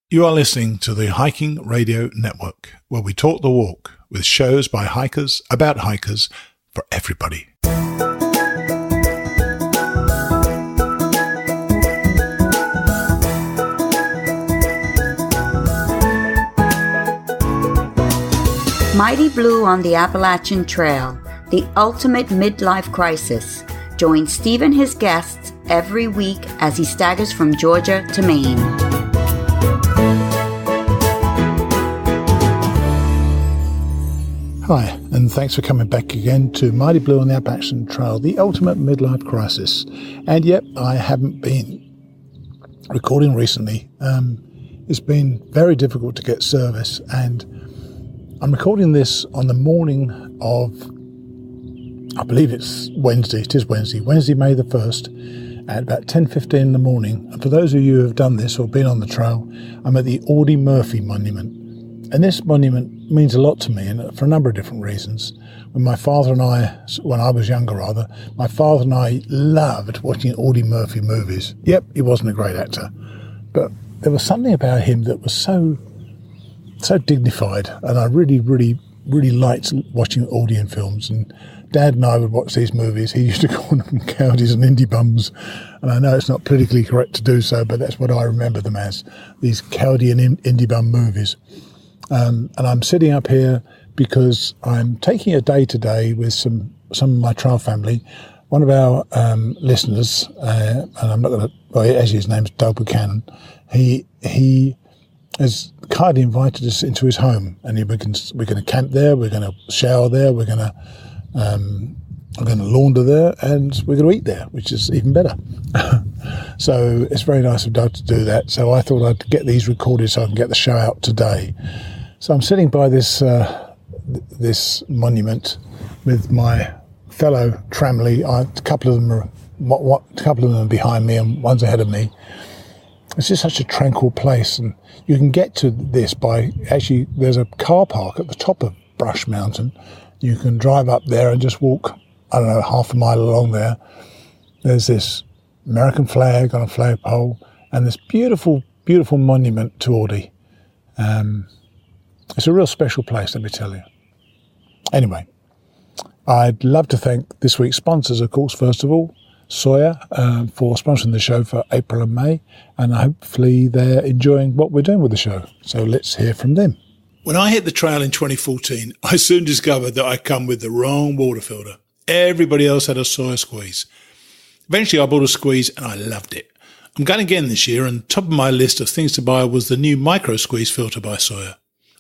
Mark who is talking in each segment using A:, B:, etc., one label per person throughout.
A: You are listening to the Hiking Radio Network, where we talk the walk with shows by hikers, about hikers, for everybody.
B: Mighty Blue on the Appalachian Trail, the ultimate midlife crisis. Join Steve and his guests every week as he staggers from Georgia to Maine.
A: Hi, and thanks for coming back again to Mighty Blue on the Appalachian Trail, the ultimate midlife crisis. And yep, I haven't been recording recently. It's been very difficult to get service, and I'm recording this on the morning of, I believe it's Wednesday. It is Wednesday, May the 1st, at about 10:15 in the morning. And for those of you who have done this or been on the trail, I'm at the Audie Murphy Monument. And this monument means a lot to me, and for a number of different reasons. When I was younger rather, my father and I loved watching Audie Murphy movies. Yep, he wasn't a great actor, but there was something about him that was so dignified, and I really liked watching Audie films. And Dad and I would watch these movies. He used to call them cowdies and indie bums, and I know it's not politically correct to do so, but that's what I remember them as, these cowdy and indie bum movies. And I'm sitting up here because I'm taking a day today with some of my trail family. One of our listeners, and I'm not going to, well, actually his name's Doug Buchanan. He has kindly invited us into his home, and we're going to camp there. We're going to shower there. We're going to launder there, and we're going to eat there, which is even better. So it's very nice of Doug to do that. So I thought I'd get these recorded so I can get the show out today. So I'm sitting by this monument with my fellow Tramily. A couple of them are behind me, and one's ahead of me. It's just such a tranquil place, and you can get to this by actually. There's a car park at the top of Brush Mountain. You can drive up there and just walk, I don't know, half a mile along there. There's this American flag on a flagpole, and this beautiful, beautiful monument to Audie. It's a real special place, let me tell you. Anyway, I'd love to thank this week's sponsors, of course, first of all, Sawyer, for sponsoring the show for April and May, and hopefully they're enjoying what we're doing with the show. So let's hear from them. When I hit the trail in 2014, I soon discovered that I come with the wrong water filter. Everybody else had a Sawyer squeeze. Eventually I bought a squeeze and I loved it. I'm going again this year, and top of my list of things to buy was the new micro squeeze filter by Sawyer.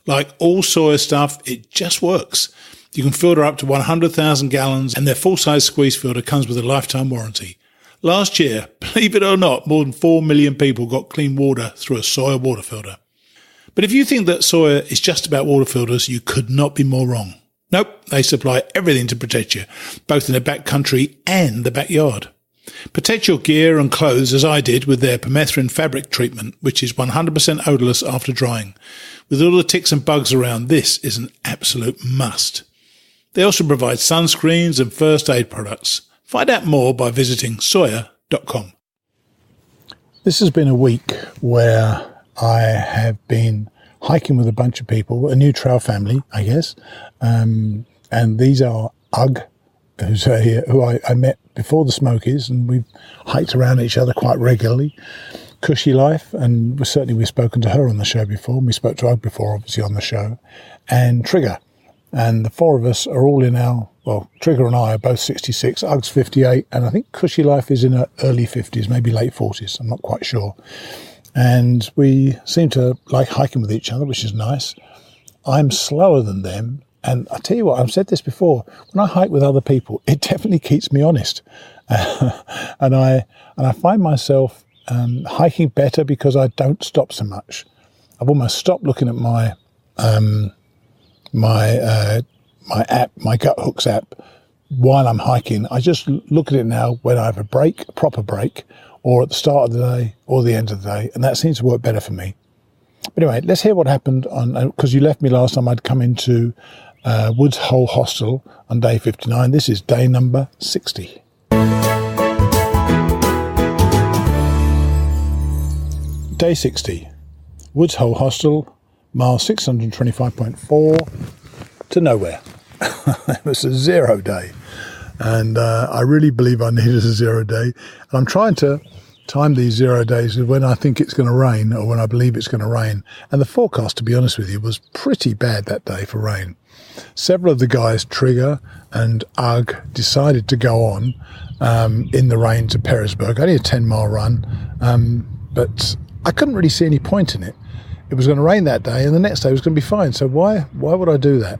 A: Like all Sawyer stuff, it just works. You can filter up to 100,000 gallons, and their full-size squeeze filter comes with a lifetime warranty. Last year, believe it or not, more than 4 million people got clean water through a Sawyer water filter. But if you think that Sawyer is just about water filters, you could not be more wrong. Nope, they supply everything to protect you, both in the backcountry and the backyard. Protect your gear and clothes as I did with their permethrin fabric treatment, which is 100% odorless after drying. With all the ticks and bugs around, this is an absolute must. They also provide sunscreens and first aid products. Find out more by visiting Sawyer.com. This has been a week where I have been hiking with a bunch of people, a new trail family, I guess. And these are Ugg, who I met before the Smokies, and we've hiked around each other quite regularly. Cushy Life, and we've spoken to her on the show before. We spoke to Ugg before, obviously, on the show. And Trigger. And the four of us are all in Trigger and I are both 66, Ugg's 58, and I think Cushy Life is in her early 50s, maybe late 40s, I'm not quite sure. And we seem to like hiking with each other, which is nice. I'm slower than them, and I tell you what, I've said this before, when I hike with other people, it definitely keeps me honest. And I find myself hiking better because I don't stop so much. I've almost stopped looking at my app, my Gut Hooks app, while I'm hiking. I just look at it now when I have a proper break, or at the start of the day or the end of the day, and that seems to work better for me. But anyway, let's hear what happened because you left me last time. I'd come into Woods Hole Hostel on day 59. This is day number 60. Day 60. Woods Hole Hostel, mile 625.4 to nowhere. It was a 0 day. And I really believe I needed a 0 day. And I'm trying to time these 0 days when I think it's going to rain or when I believe it's going to rain. And the forecast, to be honest with you, was pretty bad that day for rain. Several of the guys, Trigger and Ugg, decided to go on in the rain to Petersburg. Only a 10-mile run, but I couldn't really see any point in it. It was going to rain that day and the next day was going to be fine. So why would I do that?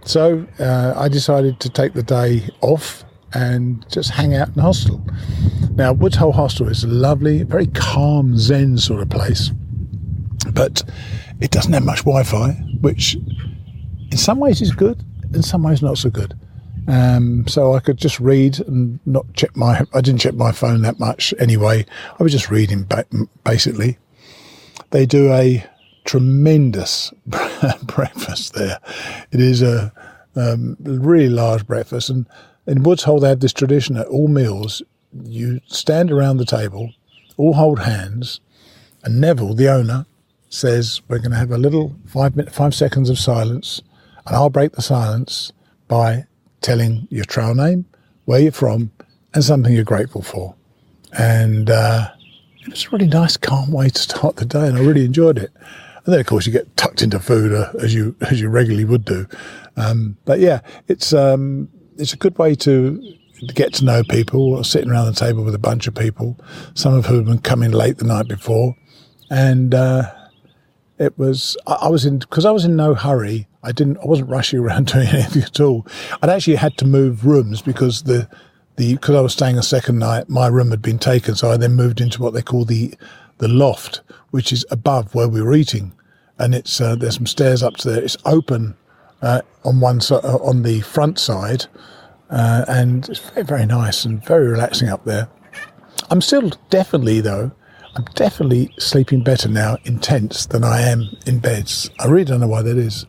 A: So I decided to take the day off and just hang out in the hostel. Now, Woods Hole Hostel is a lovely, very calm, zen sort of place, but it doesn't have much Wi-Fi, which in some ways is good, in some ways not so good. So I could just read and not check I didn't check my phone that much anyway. I was just reading, basically. They do a tremendous breakfast there. It is a really large breakfast, and in Woods Hole they have this tradition at all meals you stand around the table, all hold hands, and Neville, the owner, says we're going to have a little 5 seconds of silence, and I'll break the silence by telling your trail name, where you're from, and something you're grateful for. And it was a really nice, calm way to start the day, and I really enjoyed it. And then, of course, you get tucked into food as you regularly would do. But yeah, it's a good way to get to know people, or sitting around the table with a bunch of people, some of whom had come in late the night before. And it was, because I was in no hurry. I wasn't rushing around doing anything at all. I'd actually had to move rooms because because I was staying a second night, my room had been taken. So I then moved into what they call the loft, which is above where we were eating. And it's, there's some stairs up to there. It's open, on one side, on the front side. And it's very, very nice and very relaxing up there. I'm definitely sleeping better now in tents than I am in beds. I really don't know why that is.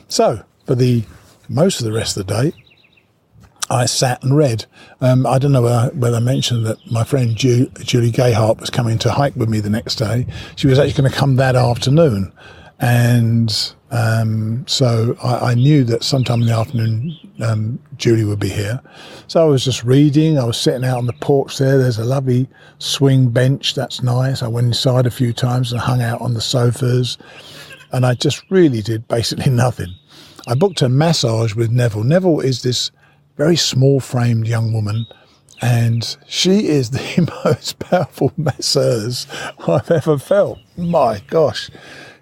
A: So, for most of the rest of the day, I sat and read. I don't know whether I mentioned that my friend Julie Gayhart was coming to hike with me the next day. She was actually going to come that afternoon. And so I knew that sometime in the afternoon Julie would be here. So I was just reading. I was sitting out on the porch there. There's a lovely swing bench. That's nice. I went inside a few times and hung out on the sofas. And I just really did basically nothing. I booked a massage with Neville. Neville is this very small-framed young woman, and she is the most powerful masseuse I've ever felt. My gosh,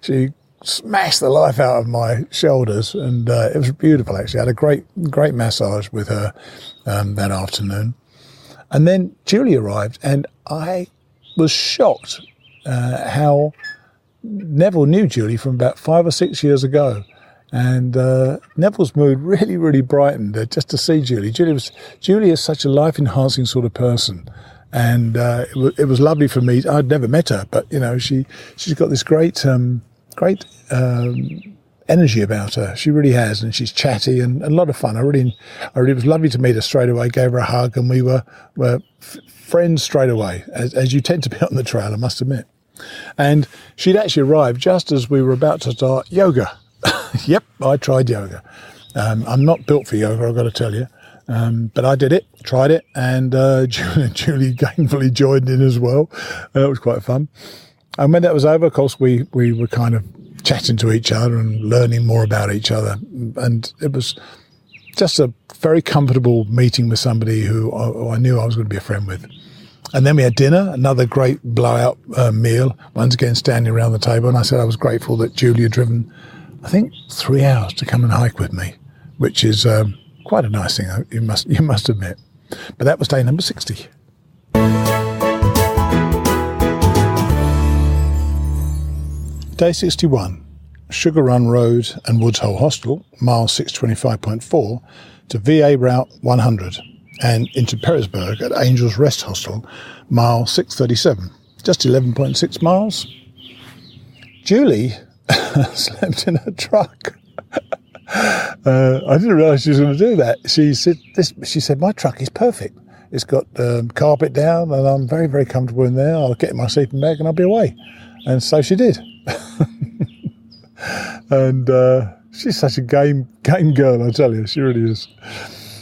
A: she smashed the life out of my shoulders, and it was beautiful, actually. I had a great massage with her that afternoon. And then Julie arrived, and I was shocked how Neville knew Julie from about 5 or 6 years ago. And Neville's mood really, really brightened just to see Julie. Julie is such a life-enhancing sort of person. And it was lovely for me. I'd never met her, but, she's got this great energy about her. She really has, and she's chatty and a lot of fun. It was lovely to meet her straight away, gave her a hug, and we were friends straight away, as you tend to be on the trail, I must admit. And she'd actually arrived just as we were about to start yoga. Yep, I tried yoga. I'm not built for yoga, I've got to tell you. But I did it, tried it, and Julie gainfully joined in as well. It was quite fun. And when that was over, of course, we were kind of chatting to each other and learning more about each other. And it was just a very comfortable meeting with somebody who I knew I was going to be a friend with. And then we had dinner, another great blowout meal, once again standing around the table. And I said I was grateful that Julie had driven, I think, 3 hours to come and hike with me, which is quite a nice thing, you must admit. But that was day number 60. Day 61, Sugar Run Road and Woods Hole Hostel, mile 625.4 to VA Route 100 and into Petersburg at Angel's Rest Hostel, mile 637, just 11.6 miles. Julie slept in her truck. I didn't realise she was going to do that. She said, my truck is perfect. It's got carpet down and I'm very, very comfortable in there. I'll get in my sleeping bag and I'll be away. And so she did. And she's such a game girl, I tell you. She really is.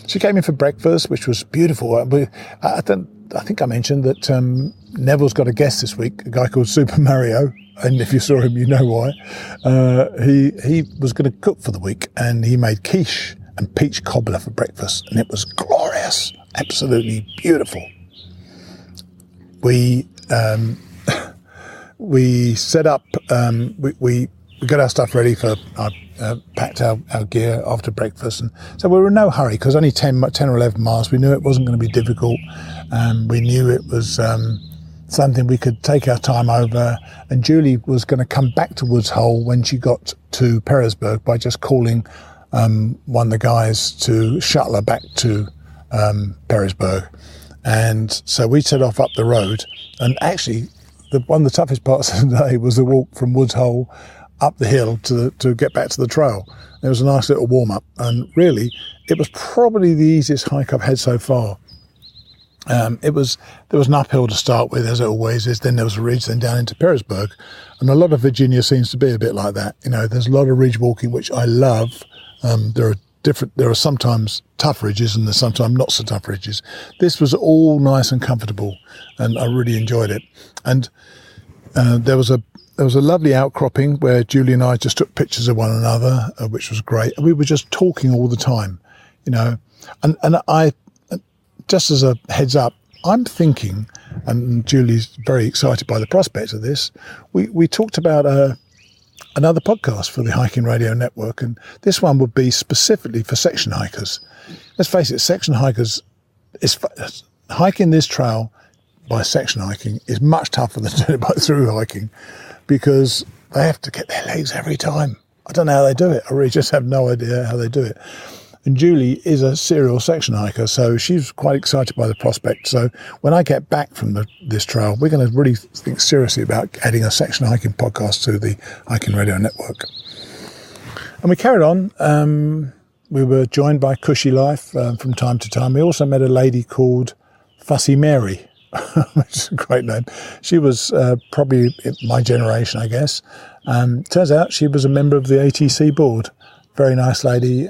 A: She came in for breakfast, which was beautiful. I think I mentioned that Neville's got a guest this week, a guy called Super Mario. And if you saw him, you know why. He was going to cook for the week, and he made quiche and peach cobbler for breakfast, and it was glorious, absolutely beautiful. We set up. We got our stuff ready for. Packed our gear after breakfast, and so we were in no hurry because only 10 or 11 miles. We knew it wasn't going to be difficult, and we knew it was something we could take our time over. And Julie was going to come back to Woods Hole when she got to Petersburg by just calling one of the guys to shuttle her back to Petersburg. And so we set off up the road, and actually one of the toughest parts of the day was the walk from Woods Hole up the hill to get back to the trail. It was a nice little warm-up, and really it was probably the easiest hike I've had so far. There was an uphill to start with, as it always is. Then there was a ridge, then down into Petersburg, and a lot of Virginia seems to be a bit like that. You know, there's a lot of ridge walking, which I love. There are sometimes tough ridges, and there's sometimes not so tough ridges. This was all nice and comfortable, and I really enjoyed it. And there was a lovely outcropping where Julie and I just took pictures of one another, which was great. We were just talking all the time, you know. And I, just as a heads up, I'm thinking, and Julie's very excited by the prospect of this, we talked about another podcast for the Hiking Radio Network, and this one would be specifically for section hikers. Let's face it, section hikers, hiking this trail by section hiking is much tougher than doing it by through hiking, because they have to get their legs every time. I don't know how they do it. I really just have no idea how they do it. And Julie is a serial section hiker, so she's quite excited by the prospect. So when I get back from this trail, we're going to really think seriously about adding a section hiking podcast to the Hiking Radio Network. And we carried on. We were joined by Cushy Life from time to time. We also met a lady called Fussy Mary, which is a great name. She was probably my generation, I guess. Turns out she was a member of the ATC board. Very nice lady,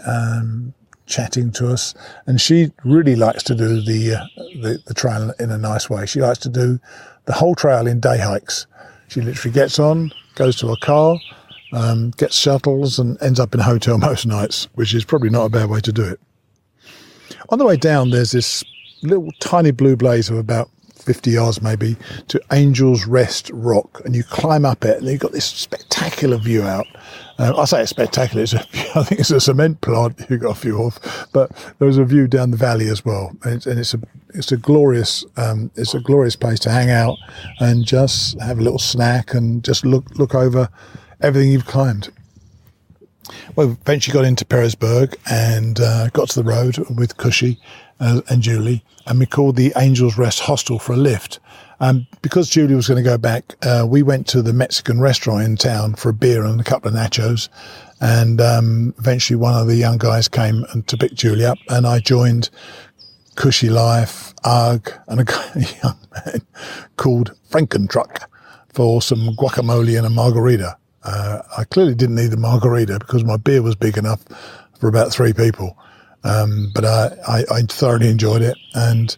A: chatting to us. And she really likes to do the trail in a nice way. She likes to do the whole trail in day hikes. She literally gets on, goes to a car, gets shuttles, and ends up in a hotel most nights, which is probably not a bad way to do it. On the way down, there's this little tiny blue blaze of about 50 yards maybe to Angel's Rest Rock, and you climb up it, and you've got this spectacular view out. I say it's spectacular. I think it's a cement plant you got a view of, but there's a view down the valley as well, and it's a glorious place to hang out and just have a little snack and just look over everything you've climbed. Well, eventually got into Petersburg and got to the road with Cushy and Julie, and we called the Angel's Rest Hostel for a lift. Because Julie was going to go back, we went to the Mexican restaurant in town for a beer and a couple of nachos, and eventually one of the young guys came to pick Julie up, and I joined Cushy Life, Ugg, and a young man called Frankentruck for some guacamole and a margarita. I clearly didn't need the margarita because my beer was big enough for about 3 people. But I thoroughly enjoyed it, and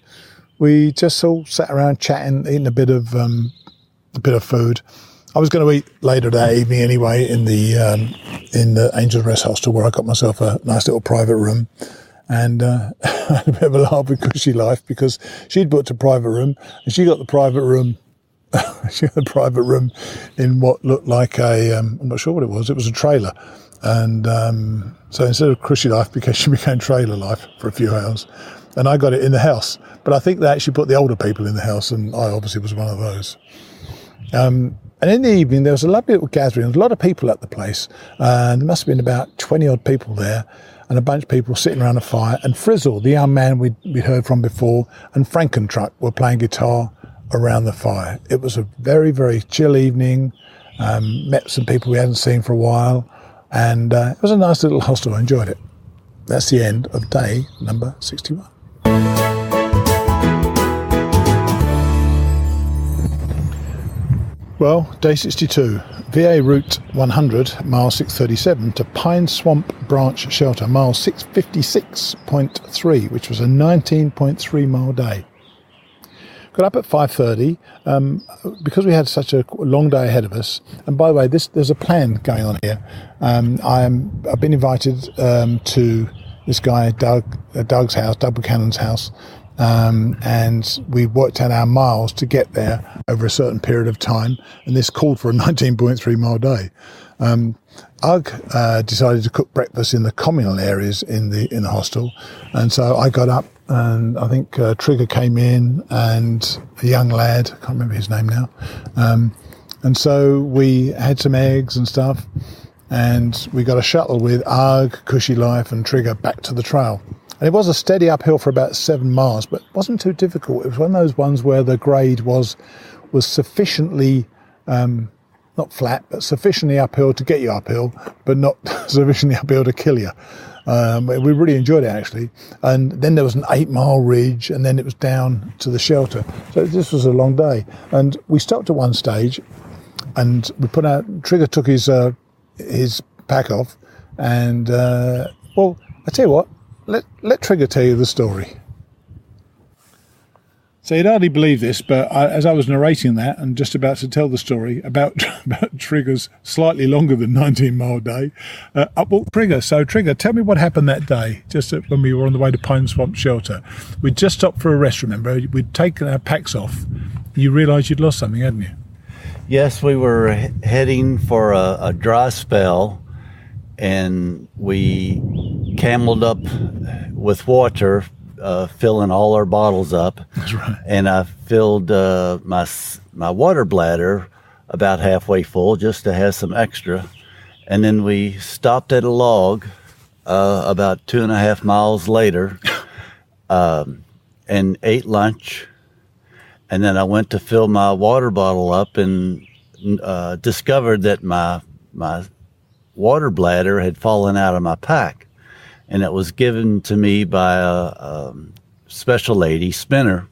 A: we just all sat around chatting, eating a bit of food. I was going to eat later that evening anyway in the Angel's Rest Hostel, where I got myself a nice little private room, and I had a bit of a laugh with Cushy Life because she'd booked a private room, and she got the private room. She had a private room in what looked like I'm not sure what it was. It was a trailer. And so instead of Cushy Life, she became Trailer Life for a few hours. And I got it in the house. But I think they actually put the older people in the house, and I obviously was one of those. And in the evening, there was a lovely little gathering. There was a lot of people at the place. And there must have been about 20-odd people there, and a bunch of people sitting around a fire. And Frizzle, the young man we'd heard from before, and Frankentruck were playing guitar around the fire. It was a very, very chill evening. Met some people we hadn't seen for a while. And it was a nice little hostel. I enjoyed it. That's the end of day number 61. Well, day 62, VA Route 100, mile 637 to Pine Swamp Branch Shelter, mile 656.3, which was a 19.3 mile day. Got up at 5:30 because we had such a long day ahead of us. And by the way, there's a plan going on here. I've been invited to this guy Doug's house, Doug Buchanan's house, and we worked out our miles to get there over a certain period of time. And this called for a 19.3 mile day. Ugg decided to cook breakfast in the communal areas in the hostel, and so I got up. And I think Trigger came in and a young lad, I can't remember his name now. And so we had some eggs and stuff, and we got a shuttle with Ugg, Cushy Life and Trigger back to the trail. And it was a steady uphill for about 7 miles, but it wasn't too difficult. It was one of those ones where the grade was sufficiently, not flat, but sufficiently uphill to get you uphill, but not sufficiently uphill to kill you. We really enjoyed it, actually. And then there was an 8-mile ridge, and then it was down to the shelter. So this was a long day. And we stopped at one stage, and we put out. Trigger took his pack off, and well, I tell you what, let Trigger tell you the story. So you'd hardly believe this, but as I was narrating that and just about to tell the story about Trigger's slightly longer than 19-mile day, up walked Trigger. So Trigger, tell me what happened that day, just when we were on the way to Pine Swamp Shelter. We'd just stopped for a rest, remember? We'd taken our packs off. You realised you'd lost something, hadn't you?
C: Yes, we were heading for a dry spell, and we cameled up with water, filling all our bottles up.
A: That's right.
C: And I filled my water bladder about halfway full just to have some extra. And then we stopped at a log about 2.5 miles later and ate lunch. And then I went to fill my water bottle up and discovered that my water bladder had fallen out of my pack. And it was given to me by a special lady, Spinner.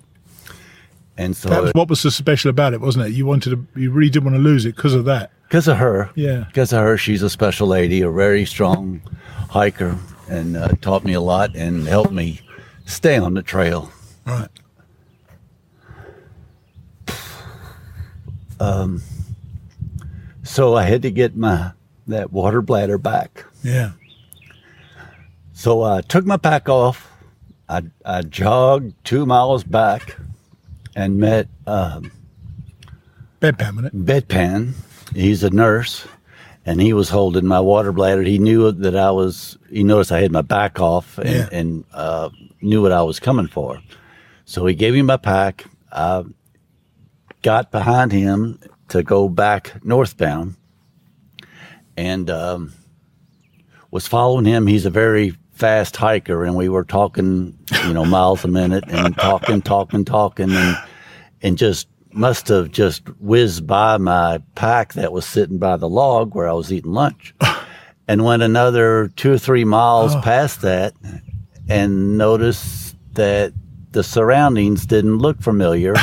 C: And so
A: that was what was so special about it, wasn't it? You really didn't want to lose it because of that.
C: Because of her.
A: Yeah.
C: Because of her, she's a special lady, a very strong hiker, and taught me a lot and helped me stay on the trail.
A: Right.
C: So I had to get that water bladder back.
A: Yeah.
C: So I took my pack off. I jogged 2 miles back and met
A: Bedpan, wasn't it?
C: Bedpan. He's a nurse, and he was holding my water bladder. He knew that he noticed I had my back off and knew what I was coming for. So he gave me my pack. I got behind him to go back northbound and was following him. He's a very fast hiker, and we were talking, miles a minute and talking, and just must have just whizzed by my pack that was sitting by the log where I was eating lunch, and went another 2 or 3 miles past that, and noticed that the surroundings didn't look familiar,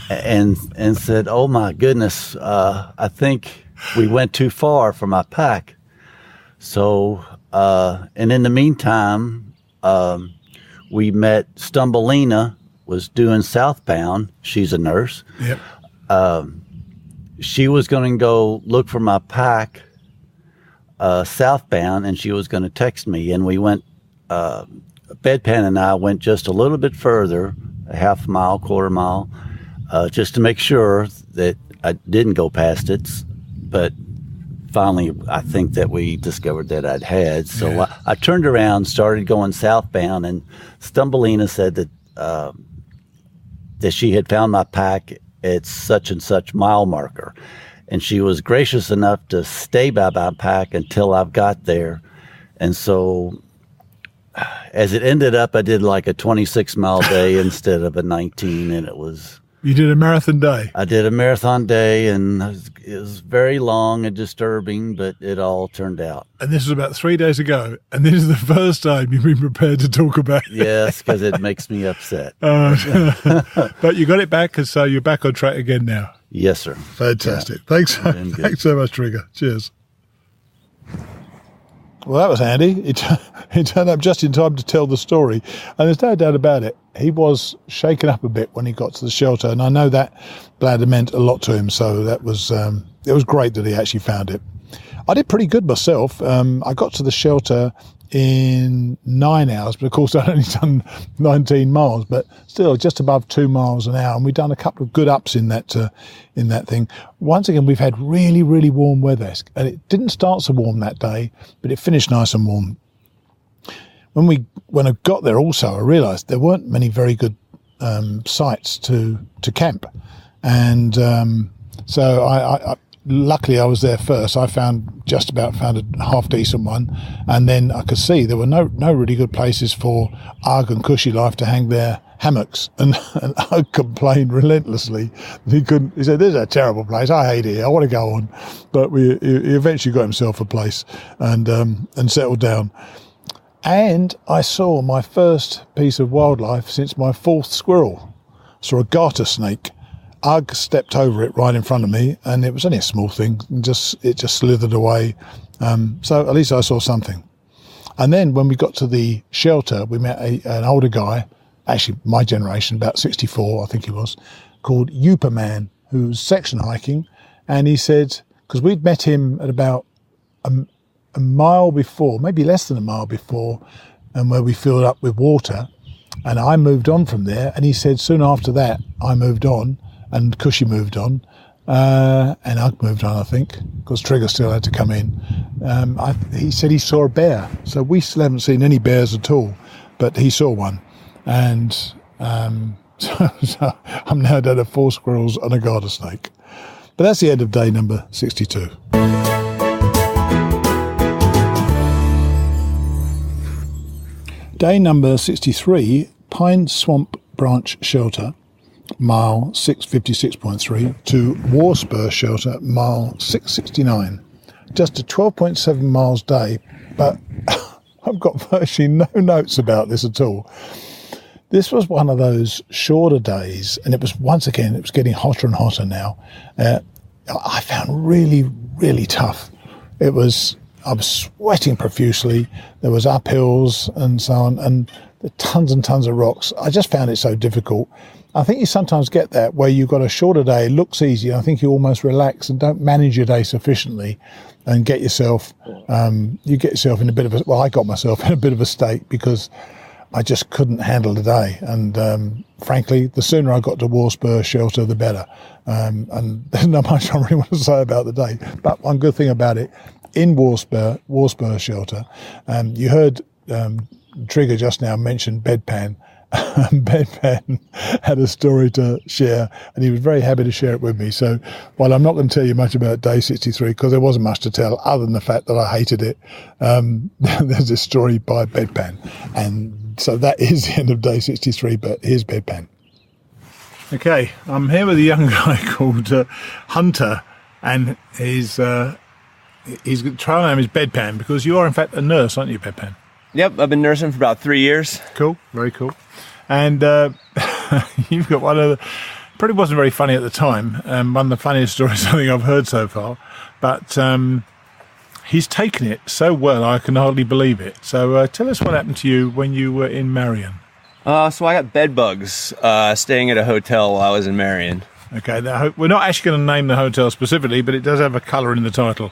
C: and said, "Oh my goodness, I think we went too far for my pack." So. And in the meantime, we met Stumbleina, was doing southbound. She's a nurse.
A: Yep.
C: She was going to go look for my pack southbound, and she was going to text me. And we went, Bedpan and I went just a little bit further, a half mile, quarter mile, just to make sure that I didn't go past it. But finally, I think that we discovered that I'd had. So yeah. I turned around, started going southbound, and Stumbleina said that she had found my pack at such and such mile marker. And she was gracious enough to stay by my pack until I've got there. And so as it ended up, I did like a 26-mile day instead of a 19, and it was
A: You did a marathon day.
C: I did a marathon day, and it was very long and disturbing, but it all turned out.
A: And this was about 3 days ago, and this is the first time you've been prepared to talk about it.
C: Yes, because it makes me upset.
A: But you got it back, and so you're back on track again now.
C: Yes, sir.
A: Fantastic. Yeah. Thanks so much, Trigger. Cheers. Well, that was handy. He turned up just in time to tell the story. And there's no doubt about it. He was shaken up a bit when he got to the shelter. And I know that bladder meant a lot to him. So that was it was great that he actually found it. I did pretty good myself. I got to the shelter in 9 hours, but of course I'd only done 19 miles, but still just above 2 miles an hour. And we've done a couple of good ups in that thing. Once again, we've had really, really warm weather, and it didn't start so warm that day, but it finished nice and warm. When I got there also, I realised there weren't many very good sites to camp. And so I luckily I was there first. I just about found a half decent one, and then I could see there were no really good places for Ugg and Cushy Life to hang their hammocks, and Ugg complained relentlessly. He said, "This is a terrible place. I hate it. I want to go on." But he eventually got himself a place and settled down. And I saw my first piece of wildlife since my fourth squirrel. Saw a garter snake. Ugg stepped over it right in front of me, and it was only a small thing. It just slithered away. So at least I saw something. And then when we got to the shelter, we met an older guy, actually my generation, about 64, I think he was, called Youper Man, who was section hiking. And he said, because we'd met him at about a mile before, maybe less than a mile before, and where we filled up with water. And I moved on from there. And he said, soon after that, I moved on. And Cushy moved on, and Ugg moved on, I think, because Trigger still had to come in. He said he saw a bear. So we still haven't seen any bears at all, but he saw one. And so I'm now down to 4 squirrels and a garter snake. But that's the end of day number 62. Day number 63, Pine Swamp Branch Shelter. Mile 656.3 to Warspur Shelter, mile 669. Just a 12.7 miles day, but I've got virtually no notes about this at all. This was one of those shorter days, and it was getting hotter and hotter now. I found really, really tough. I was sweating profusely. There was uphills and so on, and tons and tons of rocks. I just found it so difficult. I think you sometimes get that where you've got a shorter day, it looks easy. I think you almost relax and don't manage your day sufficiently and get yourself, you get yourself in a bit of I got myself in a bit of a state because I just couldn't handle the day. And frankly, the sooner I got to Warspur Shelter, the better. And there's not much I really want to say about the day. But one good thing about it, in Warspur Shelter, you heard Trigger just now mention bedpan. Bedpan had a story to share, and he was very happy to share it with me. So while I'm not going to tell you much about day 63, because there wasn't much to tell other than the fact that I hated it, there's this story by Bedpan. And so that is the end of day 63, but here's Bedpan. Okay, I'm here with a young guy called Hunter, and his trial name is Bedpan, because you are in fact a nurse, aren't you, Bedpan?
D: Yep, I've been nursing for about 3 years.
A: Cool, very cool. And you've got one of the, probably wasn't very funny at the time, one of the funniest stories I think I've heard so far, but he's taken it so well I can hardly believe it. So tell us what happened to you when you were in Marion.
D: So I got bed bugs staying at a hotel while I was in Marion.
A: Okay, we're not actually going to name the hotel specifically, but it does have a colour in the title.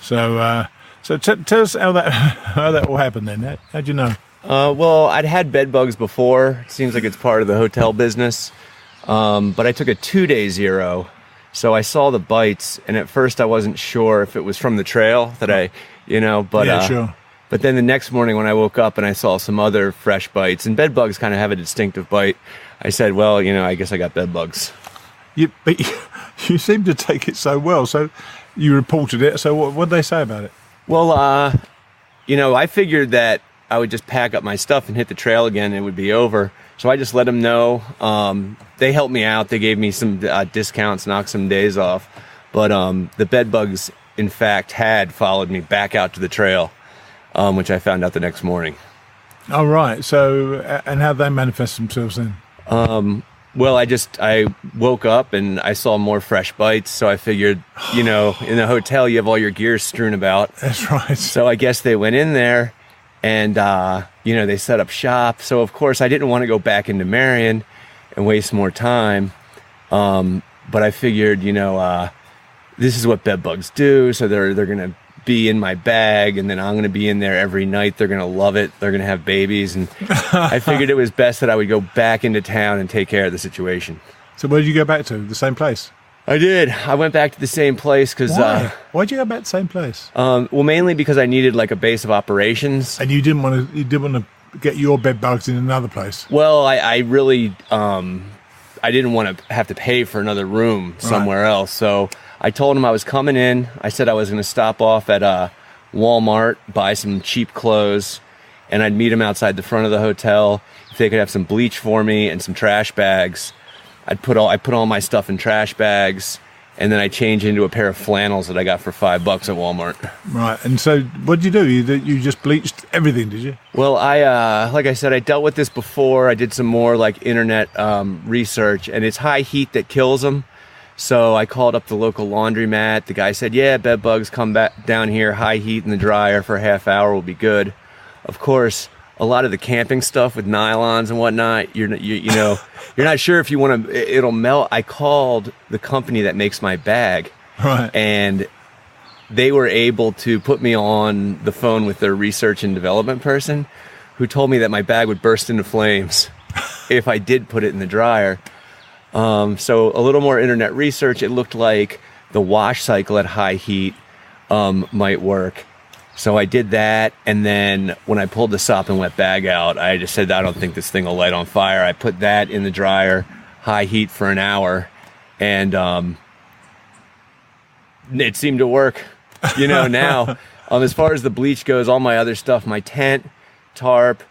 A: So tell us how that all happened then. How'd you know?
D: Well, I'd had bed bugs before. It seems like it's part of the hotel business. But I took a 2-day zero. So I saw the bites, and at first I wasn't sure if it was from the trail that
A: Yeah, sure.
D: But then the next morning when I woke up and I saw some other fresh bites, and bed bugs kind of have a distinctive bite, I said, well, I guess I got bed bugs.
A: But you seem to take it so well. So you reported it. So what did they say about it?
D: Well, I figured that I would just pack up my stuff and hit the trail again and it would be over. So I just let them know. They helped me out. They gave me some discounts, knocked some days off. But the bed bugs, in fact, had followed me back out to the trail, which I found out the next morning.
A: All right. So, and how they manifest themselves then?
D: Well, I woke up and I saw more fresh bites. So I figured, in a hotel, you have all your gear strewn about.
A: That's right.
D: So I guess they went in there and, they set up shop. So, of course, I didn't want to go back into Marion and waste more time. But I figured, this is what bed bugs do. So they're going to be in my bag, and then I'm going to be in there every night. They're going to love it. They're going to have babies. And I figured it was best that I would go back into town and take care of the situation.
A: So where did you go back to? The same place?
D: I did. I went back to the same place because...
A: Why? Why'd you go back to the same place?
D: Well, mainly because I needed like a base of operations.
A: And you didn't want to get your bed bugs in another place?
D: Well, I really... I didn't want to have to pay for another room somewhere else. So I told him I was coming in. I said I was going to stop off at Walmart, buy some cheap clothes, and I'd meet him outside the front of the hotel. If they could have some bleach for me and some trash bags, I put all my stuff in trash bags, and then I change into a pair of flannels that I got for $5 at Walmart.
A: Right. And so what did you do? You just bleached everything, did you?
D: Well, like I said, I dealt with this before. I did some more like internet research, and it's high heat that kills them. So I called up the local laundromat. The guy said, yeah, bed bugs come back down here, high heat in the dryer for a half hour will be good. Of course, a lot of the camping stuff with nylons and whatnot, you're not sure if you want to, it'll melt. I called the company that makes my bag,
A: right,
D: and they were able to put me on the phone with their research and development person, who told me that my bag would burst into flames if I did put it in the dryer. So a little more internet research. It looked like the wash cycle at high heat might work. So I did that, and then when I pulled the sop and wet bag out, I just said, I don't think this thing will light on fire. I put that in the dryer, high heat for an hour, and it seemed to work. Now, as far as the bleach goes, all my other stuff, my tent, tarp,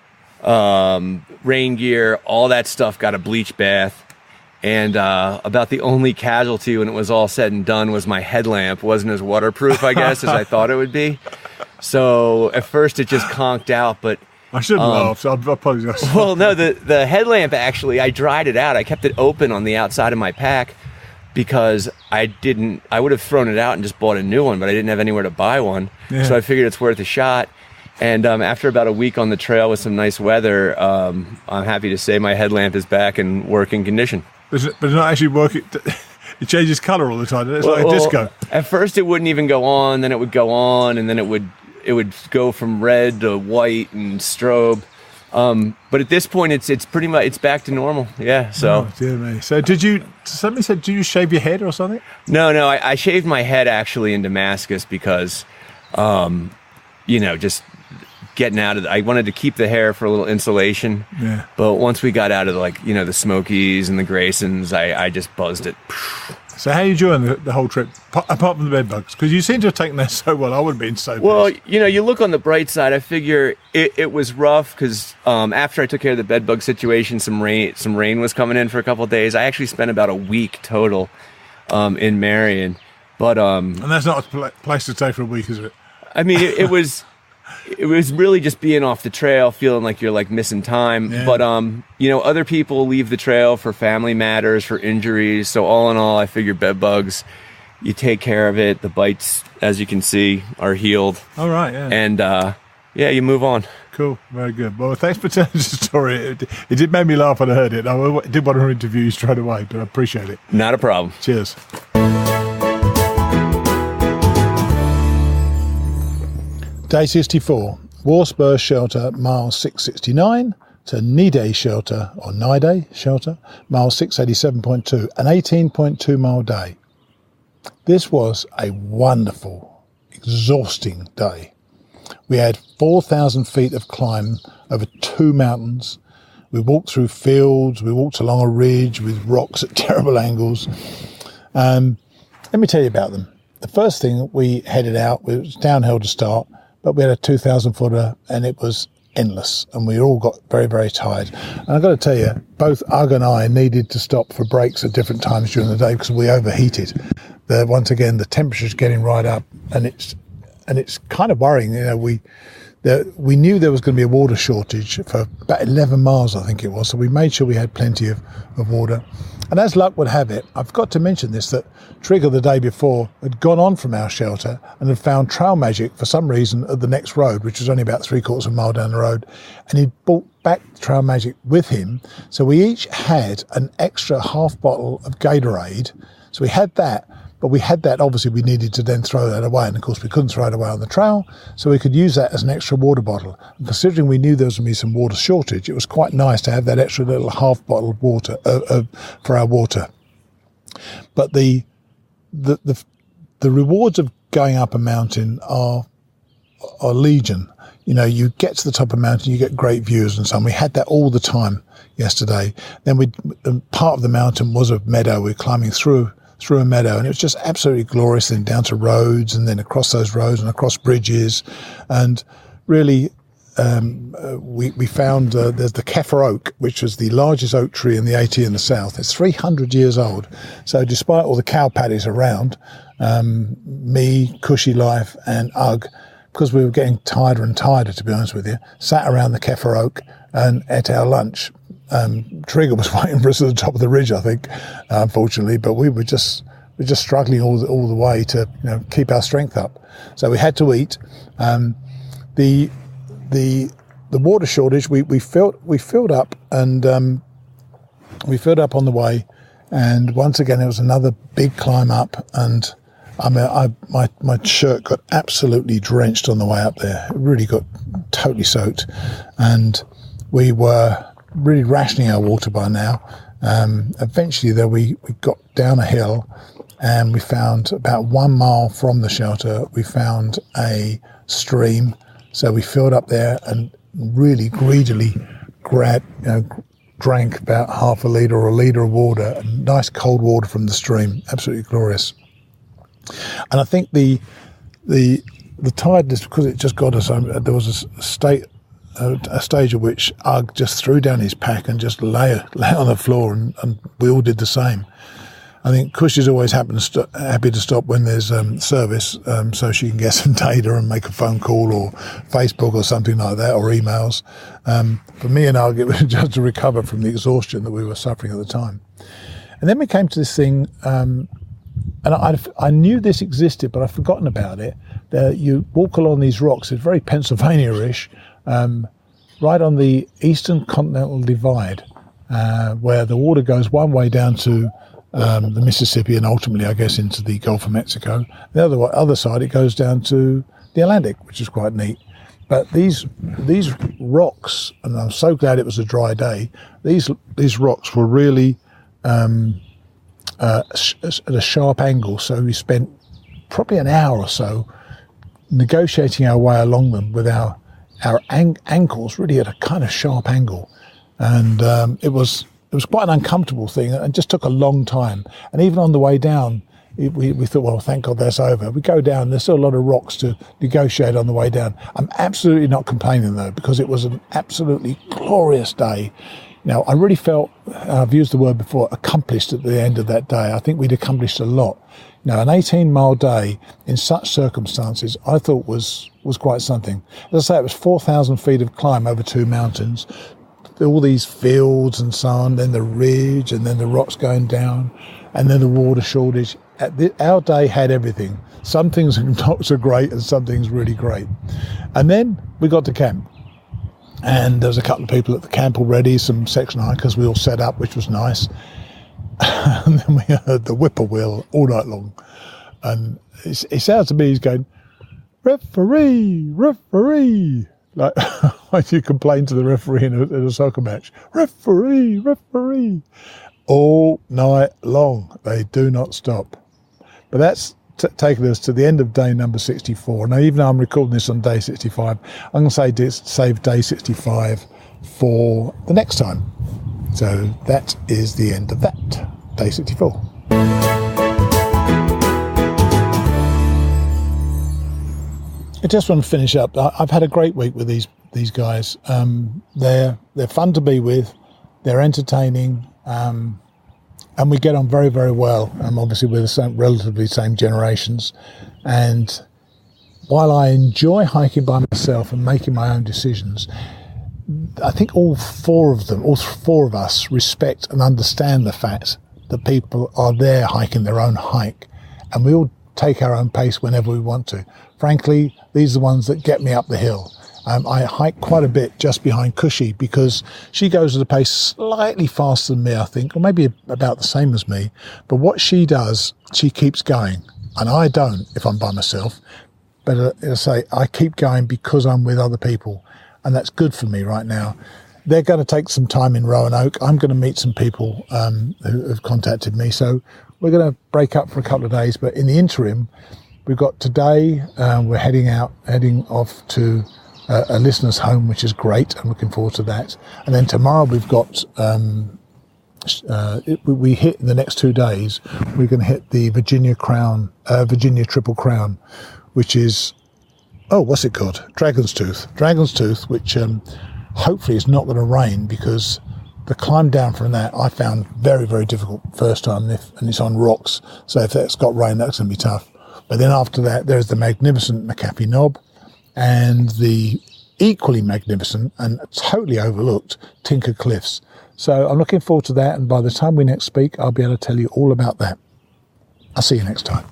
D: rain gear, all that stuff got a bleach bath. And about the only casualty when it was all said and done was my headlamp. Wasn't as waterproof, I guess, as I thought it would be. So at first it just conked out, but...
A: I shouldn't laugh, so I apologize.
D: Well, no, the headlamp, actually, I dried it out. I kept it open on the outside of my pack because I would have thrown it out and just bought a new one, but I didn't have anywhere to buy one. Yeah. So I figured it's worth a shot. And after about a week on the trail with some nice weather, I'm happy to say my headlamp is back in working condition.
A: But it's not actually working. It changes color all the time. It's like a disco.
D: At first, it wouldn't even go on. Then it would go on, and then it would go from red to white and strobe. But at this point, it's pretty much it's back to normal. Yeah. So.
A: Oh, dear me. So somebody said, did you shave your head or something?
D: No. I shaved my head actually in Damascus because, just getting out of I wanted to keep the hair for a little insulation.
A: Yeah.
D: But once we got out of the Smokies and the Graysons, I just buzzed it.
A: So how are you enjoying the whole trip, apart from the bed bugs? Because you seem to have taken that so well. I would have been so pissed.
D: Well, you look on the bright side. I figure it was rough because after I took care of the bed bug situation, some rain was coming in for a couple of days. I actually spent about a week total in Marion. But
A: and that's not a place to stay for a week, is it?
D: I mean, it was... It was really just being off the trail, feeling like you're like missing time. Yeah. But, other people leave the trail for family matters, for injuries. So all in all, I figure bed bugs, you take care of it. The bites, as you can see, are healed.
A: All right, yeah.
D: And, you move on.
A: Cool. Very good. Well, thanks for telling us the story. It did make me laugh when I heard it. I did want to interview you straight away, but I appreciate it.
D: Not a problem.
A: Cheers. Day 64, Warspur Shelter, mile 669 to Nide Shelter, mile 687.2, an 18.2 mile day. This was a wonderful, exhausting day. We had 4,000 feet of climb over 2 mountains. We walked through fields, we walked along a ridge with rocks at terrible angles. Let me tell you about them. The first thing, we headed out, it was downhill to start, but we had a 2,000 footer and it was endless, and we all got very, very tired. And I've got to tell you, both Ugg and I needed to stop for breaks at different times during the day because we overheated. Once again, the temperature's getting right up, and it's kind of worrying. We knew there was going to be a water shortage for about 11 miles, I think it was, so we made sure we had plenty of water. And as luck would have it, I forgot to mention this, that Trigger the day before had gone on from our shelter and had found Trail Magic for some reason at the next road, which was only about 3/4 of a mile down the road, and he'd brought back Trail Magic with him. So we each had an extra half bottle of Gatorade. So we had that. But we had that, obviously we needed to then throw that away, and of course we couldn't throw it away on the trail, so we could use that as an extra water bottle. And considering we knew there was going to be some water shortage, it was quite nice to have that extra little half bottle of water for our water. But the rewards of going up a mountain are legion. You get to the top of a mountain, you get great views and so on. We had that all the time yesterday. Then part of the mountain was a meadow. We were climbing through a meadow, and it was just absolutely glorious, then down to roads, and then across those roads and across bridges. And really, we found there's the Kaffir oak, which was the largest oak tree in the AT in the south. It's 300 years old. So despite all the cow paddies around, me, Cushy Life and Ugg, because we were getting tighter and tighter, to be honest with you, sat around the Kaffir oak and ate our lunch. Trigger was waiting for us at the top of the ridge, I think, unfortunately, but we were just struggling all the way to keep our strength up. So we had to eat. The water shortage, we filled up, and we filled up on the way, and once again it was another big climb up, and my shirt got absolutely drenched on the way up there. It really got totally soaked, and we were really rationing our water by now. Eventually though, we got down a hill, and we found about 1 mile from the shelter, we found a stream. So we filled up there and really greedily drank about half a litre or a litre of water, nice cold water from the stream, absolutely glorious. And I think the tiredness, because it just got us, there was a stage at which Ugg just threw down his pack and just lay on the floor, and we all did the same. I think Cushy's always happy to stop when there's service, so she can get some data and make a phone call or Facebook or something like that, or emails. For me and Ugg, it was just to recover from the exhaustion that we were suffering at the time. And then we came to this thing, and I knew this existed, but I'd forgotten about it. You walk along these rocks, it's very Pennsylvania-ish, right on the Eastern Continental Divide, where the water goes one way down to the Mississippi and ultimately, I guess, into the Gulf of Mexico. The other side, it goes down to the Atlantic, which is quite neat. But these rocks, and I'm so glad it was a dry day, these rocks were really at a sharp angle. So we spent probably an hour or so negotiating our way along them with our ankles really at a kind of sharp angle. And it was quite an uncomfortable thing, and just took a long time. And even on the way down, we thought, well, thank God that's over. We go down, there's still a lot of rocks to negotiate on the way down. I'm absolutely not complaining though, because it was an absolutely glorious day. Now, I really felt, I've used the word before, accomplished at the end of that day. I think we'd accomplished a lot. An 18-mile day in such circumstances, I thought was quite something. As I say, it was 4,000 feet of climb over 2 mountains, all these fields and so on, then the ridge, and then the rocks going down, and then the water shortage. Our day had everything. Some things not so great, and some things really great. And then we got to camp. And there was a couple of people at the camp already, some section hikers, we all set up, which was nice. And then we heard the whippoorwill all night long. And it sounds to me, he's going, referee, referee. Like you complain to the referee in a soccer match. Referee, referee. All night long. They do not stop. But that's taken us to the end of day number 64. Now, even though I'm recording this on day 65, I'm going to save day 65 for the next time. So that is the end of that, day 64. I just want to finish up. I've had a great week with these guys. They're fun to be with. They're entertaining, and we get on very, very well. Obviously, we're the relatively same generations. And while I enjoy hiking by myself and making my own decisions, I think all four of us respect and understand the fact that people are there hiking their own hike, and we all take our own pace whenever we want to. Frankly, these are the ones that get me up the hill. I hike quite a bit just behind Cushy because she goes at a pace slightly faster than me, I think, or maybe about the same as me. But what she does, she keeps going, and I don't if I'm by myself. But as I say, I keep going because I'm with other people, and that's good for me right now. They're going to take some time in Roanoke. I'm going to meet some people who have contacted me, so we're going to break up for a couple of days. But in the interim, we've got today, we're heading off to a listener's home, which is great. I'm looking forward to that. And then tomorrow we've got, we hit in the next 2 days, we're going to hit the Virginia Triple Crown, which is, what's it called? Dragon's Tooth, which hopefully is not going to rain, because the climb down from that I found very, very difficult first time, and it's on rocks. So if that's got rain, that's going to be tough. But then after that, there's the magnificent McAfee Knob, and the equally magnificent and totally overlooked Tinker Cliffs. So I'm looking forward to that, and by the time we next speak, I'll be able to tell you all about that. I'll see you next time.